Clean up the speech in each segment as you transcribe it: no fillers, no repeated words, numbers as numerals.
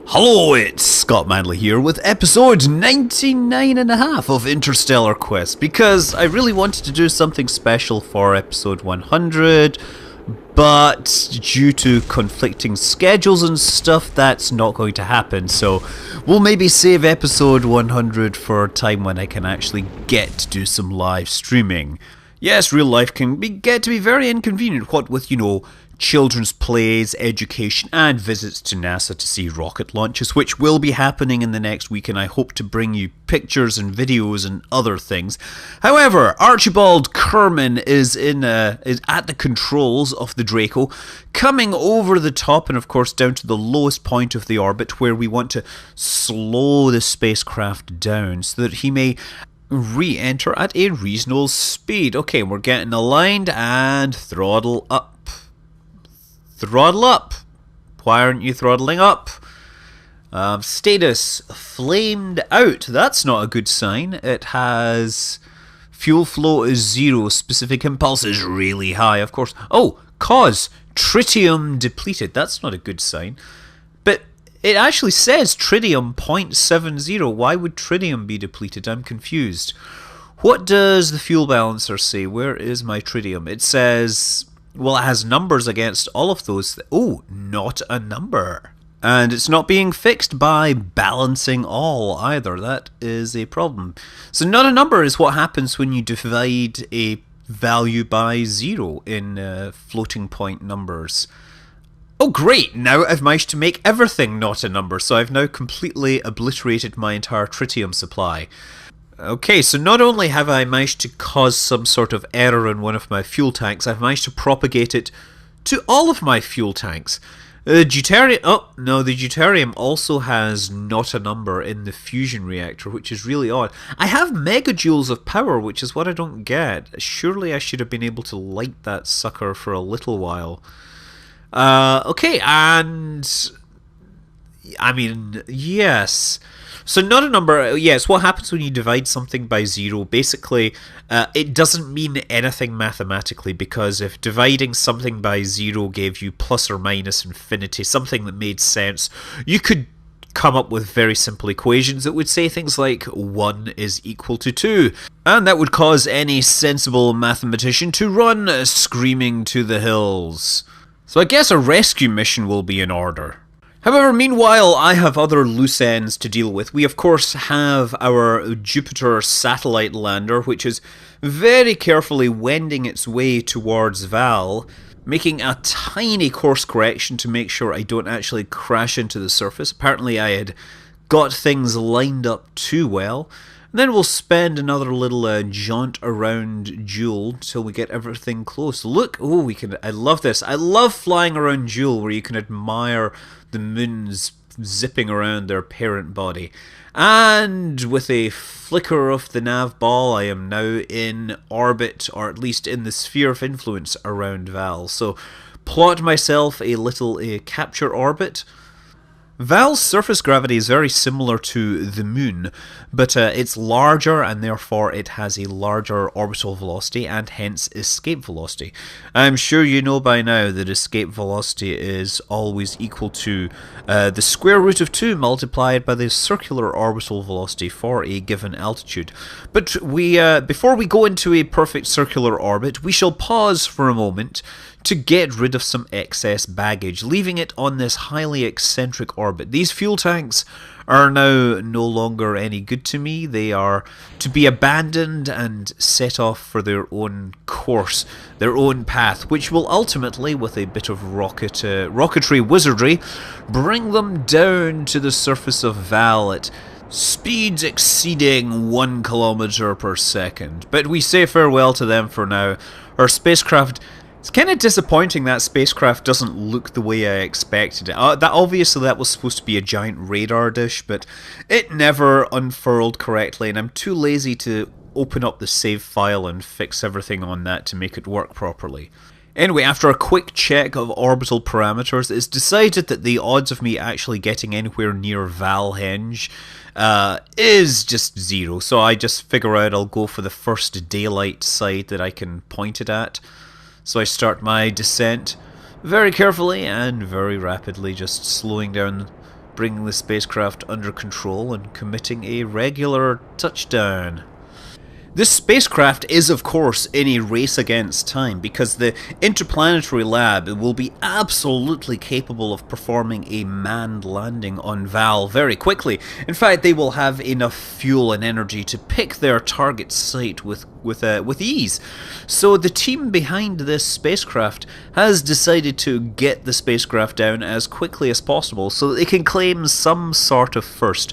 Hello, it's Scott Manley here with episode 99.5 of Interstellar Quest, because I really wanted to do something special for episode 100, but due to conflicting schedules and stuff, that's not going to happen, so we'll maybe save episode 100 for a time when I can actually get to do some live streaming. Yes, real life can get to be very inconvenient, what with, children's plays, education, and visits to NASA to see rocket launches, which will be happening in the next week, and I hope to bring you pictures and videos and other things. However, Archibald Kerman is at the controls of the Draco, coming over the top and of course down to the lowest point of the orbit, where we want to slow the spacecraft down so that he may re-enter at a reasonable speed. Okay, we're getting aligned and throttle up. Throttle up. Why aren't you throttling up? Status flamed out. That's not a good sign. It has fuel flow is 0. Specific impulse is really high, of course. Oh, cause tritium depleted. That's not a good sign. But it actually says tritium 0.70. Why would tritium be depleted? I'm confused. What does the fuel balancer say? Where is my tritium? It says... well, it has numbers against all of those. Oh, not a number. And it's not being fixed by balancing all either. That is a problem. So not a number is what happens when you divide a value by 0 in floating point numbers. Oh great, now I've managed to make everything not a number, so I've now completely obliterated my entire tritium supply. Okay, so not only have I managed to cause some sort of error in one of my fuel tanks, I've managed to propagate it to all of my fuel tanks. The deuterium also has not a number in the fusion reactor, which is really odd. I have megajoules of power, which is what I don't get. Surely I should have been able to light that sucker for a little while. Okay, and... I mean, yes... so not a number, yes, what happens when you divide something by 0, basically, it doesn't mean anything mathematically, because if dividing something by 0 gave you plus or minus infinity, something that made sense, you could come up with very simple equations that would say things like 1 is equal to 2, and that would cause any sensible mathematician to run screaming to the hills. So I guess a rescue mission will be in order. However, meanwhile, I have other loose ends to deal with. We, of course, have our Jupiter satellite lander, which is very carefully wending its way towards Val, making a tiny course correction to make sure I don't actually crash into the surface. Apparently, I had got things lined up too well. And then we'll spend another little jaunt around Joule till we get everything close. Look, oh, I love this. I love flying around Joule, where you can admire the moons zipping around their parent body. And with a flicker of the nav ball, I am now in orbit, or at least in the sphere of influence around Val. So plot myself a little capture orbit. Val's surface gravity is very similar to the Moon, but it's larger and therefore it has a larger orbital velocity and hence escape velocity. I'm sure you know by now that escape velocity is always equal to the square root of 2 multiplied by the circular orbital velocity for a given altitude. But before we go into a perfect circular orbit, we shall pause for a moment to get rid of some excess baggage, leaving it on this highly eccentric orbit. These fuel tanks are now no longer any good to me. They are to be abandoned and set off for their own course, their own path, which will ultimately, with a bit of rocketry wizardry, bring them down to the surface of Val at speeds exceeding 1 kilometer per second. But we say farewell to them for now. Our spacecraft... it's kind of disappointing that spacecraft doesn't look the way I expected it. Obviously that was supposed to be a giant radar dish, but it never unfurled correctly, and I'm too lazy to open up the save file and fix everything on that to make it work properly. Anyway, after a quick check of orbital parameters, it's decided that the odds of me actually getting anywhere near Valhenge is just 0, so I just figure out I'll go for the first daylight side that I can point it at. So I start my descent. Very carefully and very rapidly, just slowing down, bringing the spacecraft under control and committing a regular touchdown. This spacecraft is, of course, in a race against time because the Interplanetary Lab will be absolutely capable of performing a manned landing on Val very quickly. In fact, they will have enough fuel and energy to pick their target site with ease. So the team behind this spacecraft has decided to get the spacecraft down as quickly as possible so that they can claim some sort of first.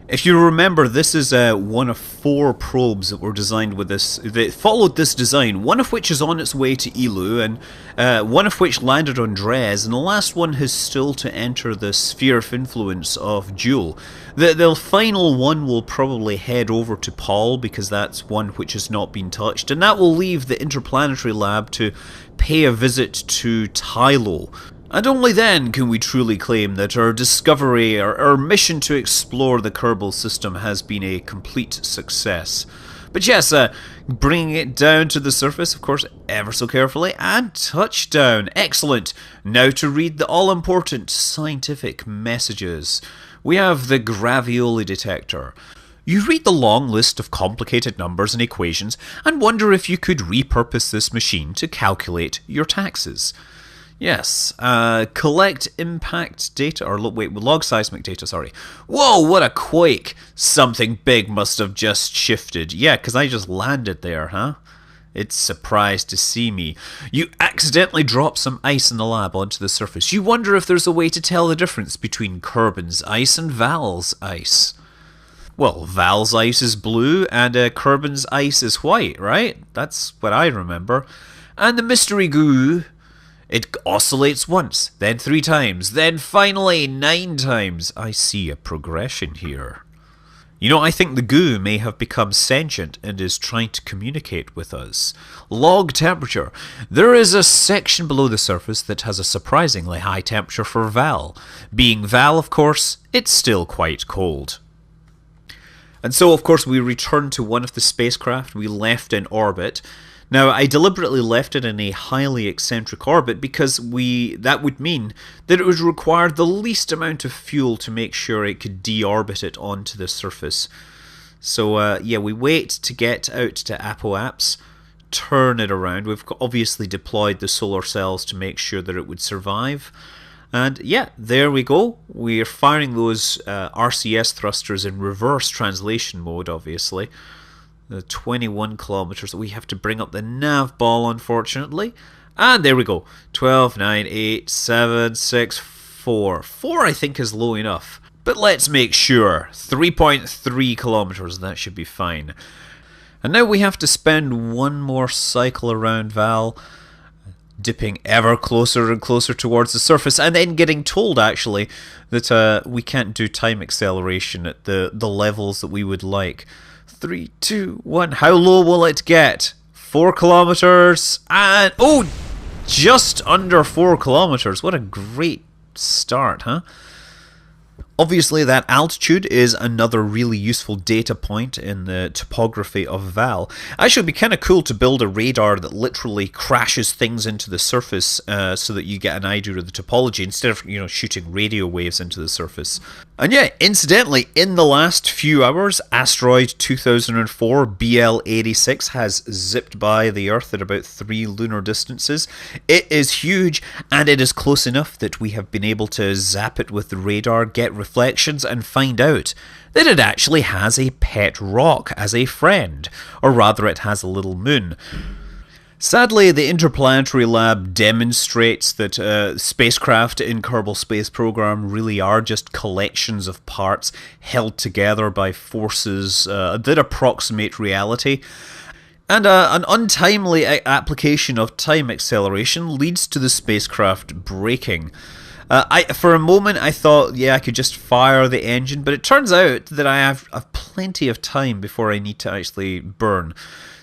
If you remember, this is one of 4 probes that were designed with this, that followed this design, one of which is on its way to Elu, and one of which landed on Dres, and the last one has still to enter the sphere of influence of Joule. The final one will probably head over to Paul, because that's one which has not been touched, and that will leave the Interplanetary Lab to pay a visit to Tylo. And only then can we truly claim that our discovery, our mission to explore the Kerbal system has been a complete success. But yes, bringing it down to the surface, of course, ever so carefully, and touchdown. Excellent. Now to read the all-important scientific messages. We have the gravioli detector. You read the long list of complicated numbers and equations and wonder if you could repurpose this machine to calculate your taxes. Yes, collect impact data, or log seismic data, sorry. Whoa, what a quake! Something big must have just shifted. Yeah, because I just landed there, huh? It's surprised to see me. You accidentally drop some ice in the lab onto the surface. You wonder if there's a way to tell the difference between Kerbin's ice and Val's ice. Well, Val's ice is blue and Kerbin's ice is white, right? That's what I remember. And the mystery goo... it oscillates once, then 3 times, then finally 9 times. I see a progression here. You know, I think the goo may have become sentient and is trying to communicate with us. Log temperature. There is a section below the surface that has a surprisingly high temperature for Val. Being Val, of course, it's still quite cold. And so, of course, we return to one of the spacecraft we left in orbit. Now, I deliberately left it in a highly eccentric orbit because that would mean that it would require the least amount of fuel to make sure it could deorbit it onto the surface. So, yeah, we wait to get out to Apoapс, turn it around. We've obviously deployed the solar cells to make sure that it would survive. And yeah, there we go. We're firing those RCS thrusters in reverse translation mode, obviously. The 21 kilometers. We have to bring up the nav ball, unfortunately. And there we go. 12, 9, 8, 7, 6, 4. 4 I think is low enough. But let's make sure. 3.3 kilometers. That should be fine. And now we have to spend one more cycle around Val, dipping ever closer and closer towards the surface, and then getting told, actually, that we can't do time acceleration at the levels that we would like. 3, 2, 1. How low will it get? 4 kilometers. And, oh, just under 4 kilometers. What a great start, huh? Obviously, that altitude is another really useful data point in the topography of Val. Actually, it'd be kind of cool to build a radar that literally crashes things into the surface so that you get an idea of the topology instead of, shooting radio waves into the surface. And yeah, incidentally, in the last few hours, asteroid 2004 BL86 has zipped by the Earth at about 3 lunar distances. It is huge, and it is close enough that we have been able to zap it with the radar, get reflections, and find out that it actually has a pet rock as a friend, or rather it has a little moon. Sadly, the Interplanetary Lab demonstrates that spacecraft in Kerbal Space Program really are just collections of parts held together by forces that approximate reality. And an untimely application of time acceleration leads to the spacecraft breaking. For a moment I thought, yeah, I could just fire the engine, but it turns out that I have plenty of time before I need to actually burn.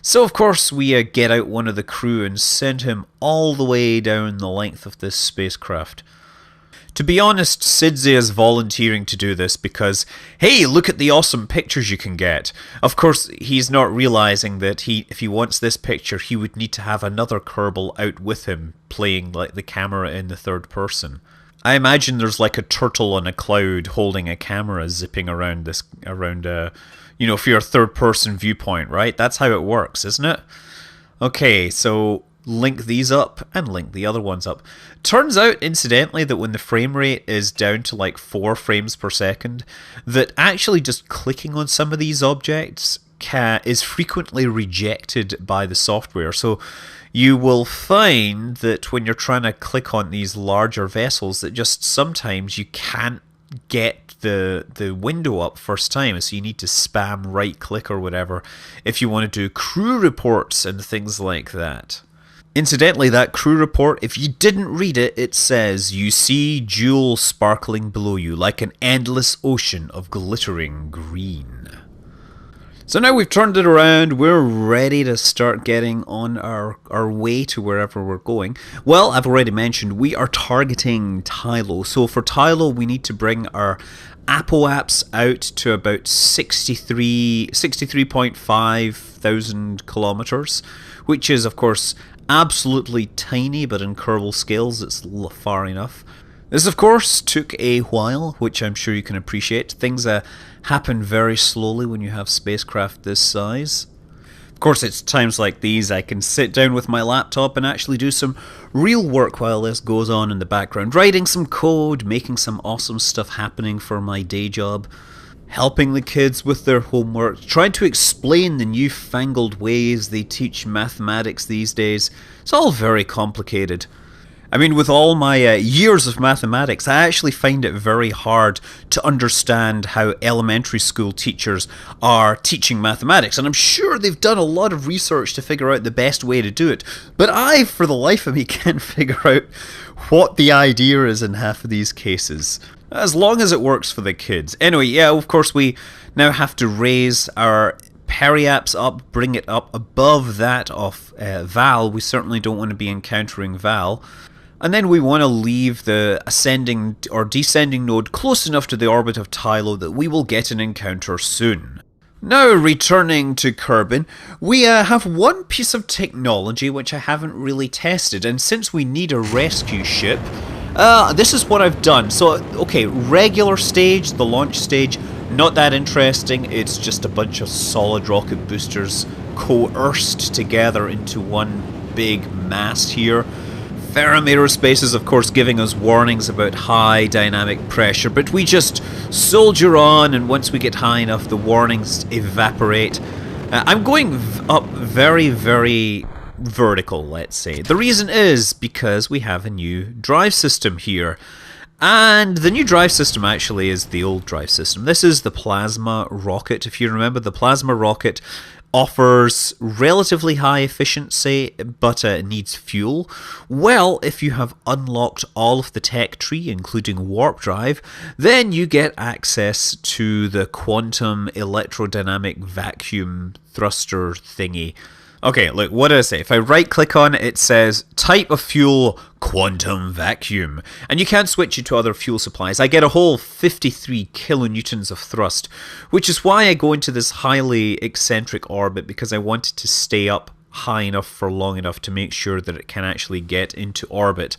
So of course we get out one of the crew and send him all the way down the length of this spacecraft. To be honest, Sidze is volunteering to do this because, hey, look at the awesome pictures you can get. Of course, he's not realizing that if he wants this picture, he would need to have another Kerbal out with him, playing like the camera in the third person. I imagine there's like a turtle on a cloud holding a camera zipping around for your third person viewpoint, right? That's how it works, isn't it? Okay, so link these up and link the other ones up. Turns out, incidentally, that when the frame rate is down to like 4 frames per second, that actually just clicking on some of these objects is frequently rejected by the software. So you will find that when you're trying to click on these larger vessels, that just sometimes you can't get the window up first time, so you need to spam right click or whatever if you want to do crew reports and things like that. Incidentally, that crew report, if you didn't read it, it says, "You see jewels sparkling below you like an endless ocean of glittering green." So now we've turned it around, we're ready to start getting on our way to wherever we're going. Well, I've already mentioned we are targeting Tylo. So for Tylo, we need to bring our apoaps out to about 63.5 thousand kilometers, which is, of course, absolutely tiny, but in Kerbal scales it's far enough. This, of course, took a while, which I'm sure you can appreciate. Things happen very slowly when you have spacecraft this size. Of course, it's times like these I can sit down with my laptop and actually do some real work while this goes on in the background. Writing some code, making some awesome stuff happening for my day job, helping the kids with their homework, trying to explain the newfangled ways they teach mathematics these days. It's all very complicated. I mean, with all my years of mathematics, I actually find it very hard to understand how elementary school teachers are teaching mathematics. And I'm sure they've done a lot of research to figure out the best way to do it. But I, for the life of me, can't figure out what the idea is in half of these cases. As long as it works for the kids. Anyway, yeah, of course, we now have to raise our periaps up, bring it up above that of Val. We certainly don't want to be encountering Val. And then we want to leave the ascending or descending node close enough to the orbit of Tylo that we will get an encounter soon. Now, returning to Kerbin, we have one piece of technology which I haven't really tested, and since we need a rescue ship, this is what I've done. So, okay, regular stage, the launch stage, not that interesting. It's just a bunch of solid rocket boosters coerced together into one big mass here. Ferrum Aerospace is, of course, giving us warnings about high dynamic pressure, but we just soldier on, and once we get high enough, the warnings evaporate. I'm going up very, very vertical, let's say. The reason is because we have a new drive system here. And the new drive system actually is the old drive system. This is the plasma rocket. If you remember, the plasma rocket offers relatively high efficiency, but needs fuel. Well, if you have unlocked all of the tech tree, including warp drive, then you get access to the quantum electrodynamic vacuum thruster thingy. Okay, look, what did I say? If I right click on it, it says type of fuel, quantum vacuum. And you can switch it to other fuel supplies. I get a whole 53 kilonewtons of thrust, which is why I go into this highly eccentric orbit, because I wanted to stay up high enough for long enough to make sure that it can actually get into orbit.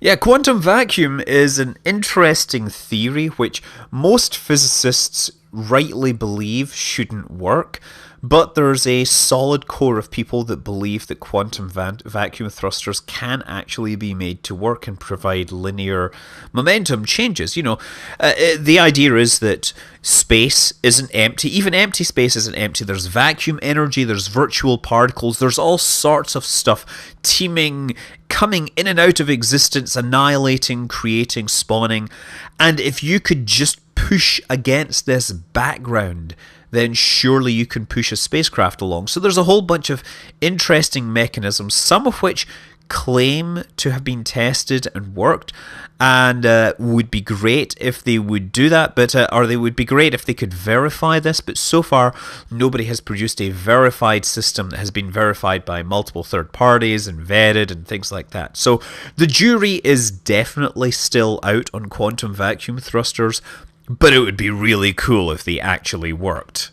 Yeah, quantum vacuum is an interesting theory which most physicists rightly believe shouldn't work. But there's a solid core of people that believe that quantum vacuum thrusters can actually be made to work and provide linear momentum changes. You know, the idea is that space isn't empty. Even empty space isn't empty. There's vacuum energy, there's virtual particles, there's all sorts of stuff teeming, coming in and out of existence, annihilating, creating, spawning. And if you could just push against this background, then surely you can push a spacecraft along. So there's a whole bunch of interesting mechanisms, some of which claim to have been tested and worked, and would be great if they would do that, but or they would be great if they could verify this, but so far nobody has produced a verified system that has been verified by multiple third parties and vetted and things like that. So the jury is definitely still out on quantum vacuum thrusters, but it would be really cool if they actually worked.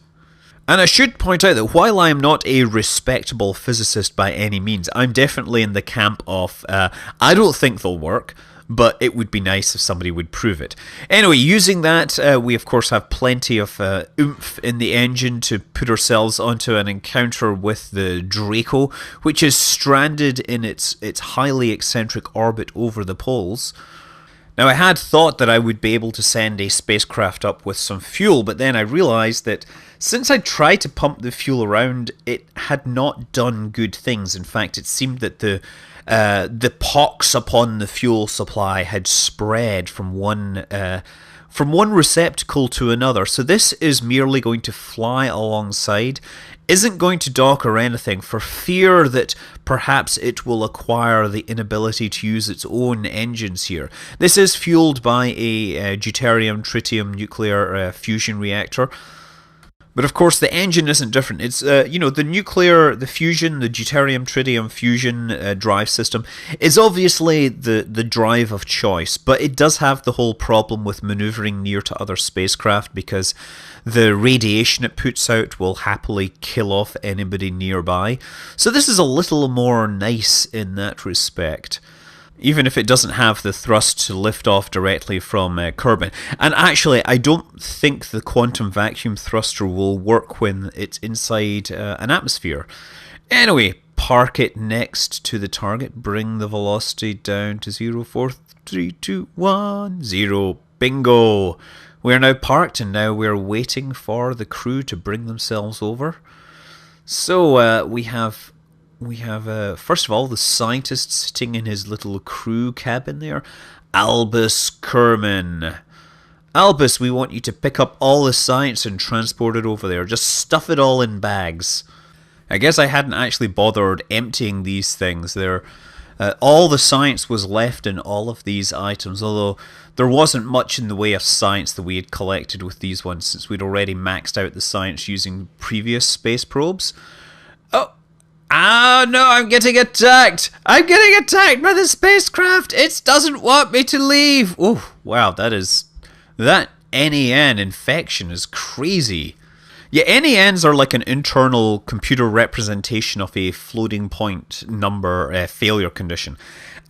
And I should point out that while I am not a respectable physicist by any means, I'm definitely in the camp of, I don't think they'll work, but it would be nice if somebody would prove it. Anyway, using that, we of course have plenty of oomph in the engine to put ourselves onto an encounter with the Draco, which is stranded in its highly eccentric orbit over the poles. Now, I had thought that I would be able to send a spacecraft up with some fuel, but then I realised that since I tried to pump the fuel around, it had not done good things. In fact, it seemed that the pox upon the fuel supply had spread from one receptacle to another. So this is merely going to fly alongside, isn't going to dock or anything, for fear that perhaps it will acquire the inability to use its own engines here. This is fueled by a deuterium-tritium nuclear fusion reactor. But of course, the engine isn't different. It's, the fusion, the deuterium-tritium fusion drive system is obviously the drive of choice, but it does have the whole problem with maneuvering near to other spacecraft because the radiation it puts out will happily kill off anybody nearby. So this is a little more nice in that respect, even if it doesn't have the thrust to lift off directly from Kerbal. And actually, I don't think the quantum vacuum thruster will work when it's inside an atmosphere. Anyway, park it next to the target, bring the velocity down to 0, 4, 3, 2, 1, 0. Bingo! We are now parked, and now we're waiting for the crew to bring themselves over. So we have first of all, the scientist sitting in his little crew cabin there, Albus Kerman. Albus, we want you to pick up all the science and transport it over there. Just stuff it all in bags. I guess I hadn't actually bothered emptying these things. All the science was left in all of these items, although there wasn't much in the way of science that we had collected with these ones, since we'd already maxed out the science using previous space probes. Oh no, I'm getting attacked! I'm getting attacked by the spacecraft! It doesn't want me to leave! Oh, wow, that NaN infection is crazy. Yeah, NaNs are like an internal computer representation of a floating point number failure condition.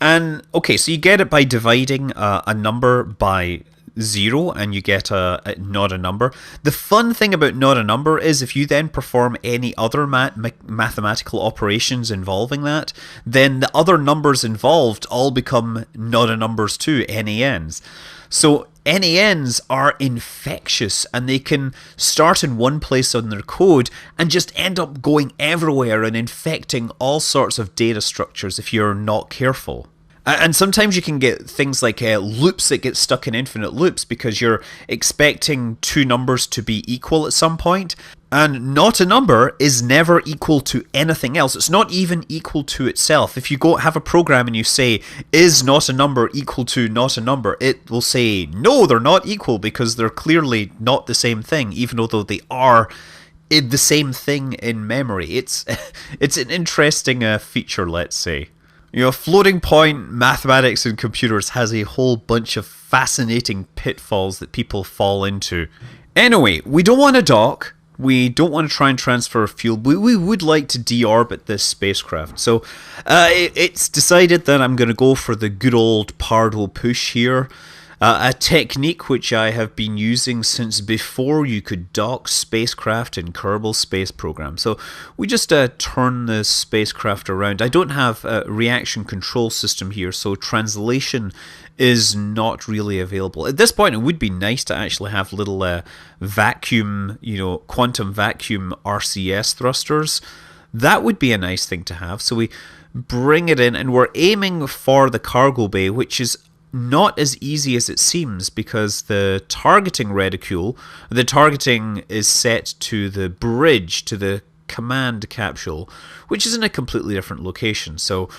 And, okay, so you get it by dividing a number by 0 and you get not a number. The fun thing about not a number is if you then perform any other mathematical operations involving that, then the other numbers involved all become not a numbers too, NaNs. So NaNs are infectious, and they can start in one place on their code and just end up going everywhere and infecting all sorts of data structures if you're not careful. And sometimes you can get things like loops that get stuck in infinite loops because you're expecting two numbers to be equal at some point, and not a number is never equal to anything else. It's not even equal to itself. If you go have a program and you say, is not a number equal to not a number, it will say, no, they're not equal because they're clearly not the same thing, even though they are the same thing in memory. It's an interesting feature, let's say. You know, floating point mathematics and computers has a whole bunch of fascinating pitfalls that people fall into. Anyway, we don't want to dock. We don't want to try and transfer fuel. We would like to deorbit this spacecraft. So it's decided that I'm going to go for the good old Pardo push here. A technique which I have been using since before you could dock spacecraft in Kerbal space program. So we just turn the spacecraft around. I don't have a reaction control system here, so translation is not really available. At this point, it would be nice to actually have little vacuum, quantum vacuum RCS thrusters. That would be a nice thing to have. So we bring it in, and we're aiming for the cargo bay, which is not as easy as it seems because the targeting is set to the bridge, to the command capsule, which is in a completely different location. So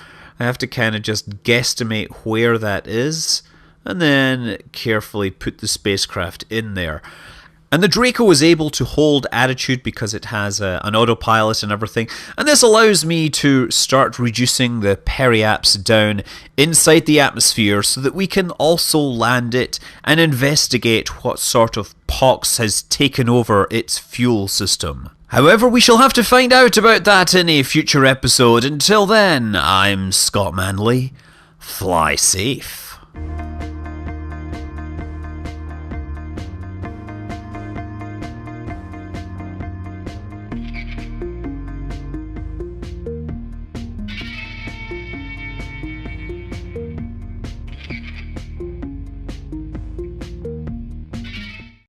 I have to kind of just guesstimate where that is, and then carefully put the spacecraft in there. And the Draco is able to hold attitude because it has an autopilot and everything. And this allows me to start reducing the periaps down inside the atmosphere so that we can also land it and investigate what sort of pox has taken over its fuel system. However, we shall have to find out about that in a future episode. Until then, I'm Scott Manley. Fly safe.